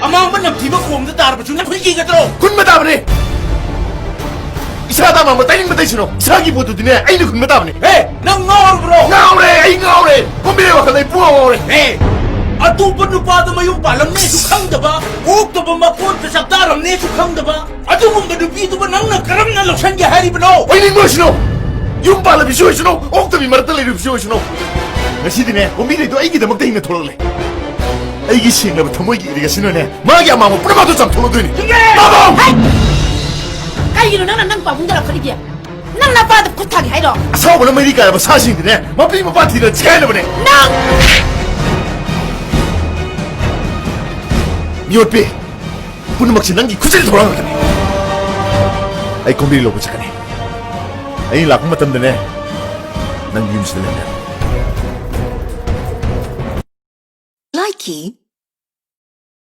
ꯑꯃꯥꯡꯕ ꯅꯝꯊꯤꯕ ꯈꯣꯝꯗ ꯇꯥꯔꯕꯁꯨ ꯅꯈꯣꯏ ꯀꯤꯒꯗ꯭ꯔꯣ? ꯈꯨꯟꯕ ꯇꯥꯕꯅꯤ. 이사다 마마 따닝 받아 있으노. 이사기 보도드네. 아이는 군마 따ꯕ니. 에, 너 ngawrbro? 나오래. 아이 나오래. 콤비네 와서 내 부어 오래. 에, ꯑꯇꯣꯞꯄ ꯅꯨꯄꯥꯗ ꯃꯌꯨꯝ ꯄꯥꯜꯂꯝꯅꯦꯁꯨ ꯈꯪꯗꯕ ꯀꯣꯛꯇꯕ ꯃꯀꯣꯟꯗ ꯆꯞꯇꯥꯔꯝꯅꯦꯁꯨ ꯈꯪꯗꯕ ꯑꯗꯨꯒꯨꯝꯕ ꯅꯨꯄꯤꯗꯨꯕꯨ ꯅꯪꯅ ꯀꯔꯝꯅ ꯂꯧꯁꯟꯒꯦ ꯍꯥꯏꯔꯤꯕꯅꯣ? 아이는 무엇이노? ꯌꯨꯝ ꯄꯥꯜꯂꯕꯤꯁꯨ ꯑꯣꯏꯁꯅꯣ. ꯑꯣꯛꯇꯕꯤ ꯃꯔꯛꯇ ꯂꯩꯔꯨꯕꯁꯨ ꯑꯣꯏꯁꯅꯣ. ꯉꯁꯤꯗꯤꯅꯦ ꯀꯣꯝꯕꯤ네ꯗꯣ ꯑꯩꯒꯤꯗꯃꯛꯇ ꯍꯤꯡꯅ ꯊꯣꯛꯂꯛꯂꯦ. ꯑꯩꯒꯤ ꯁꯦꯡꯂꯕ ꯊꯃꯣꯏꯒꯤ 이르ꯒꯁꯤꯅꯅꯦ 마ꯒꯤ 아마모 뿌려봐도 짬ꯊꯣꯛꯂꯛꯗꯣꯏꯅꯤ. 마봉! ꯀꯩꯒꯤꯅꯣ ꯅꯪꯅ ꯅꯪ ꯄꯥꯕꯨꯡꯗ ꯂꯥꯛꯈꯠꯂꯤꯗꯤ? ꯅꯪ ꯅꯄꯥꯗ ꯈꯨꯠꯊꯥꯒꯦ ꯍꯥꯏꯔꯣ? ꯑꯁꯥꯎꯕꯅ ꯃꯩꯔꯤ ꯀꯥꯏꯔꯕ ꯁꯥꯁꯤꯡꯗꯤꯅꯦ ꯃꯄꯤ ꯃꯄꯥ ꯊꯤꯔ ꯆꯦꯟꯅꯕꯅꯦ. ꯅꯪ! 미호피 푸르막시 낭기 구제를 돌아가거든. 아이 콤비를 놓고 착하네. 아이 라군 맞담드네. 난 유임시들렸네. Likey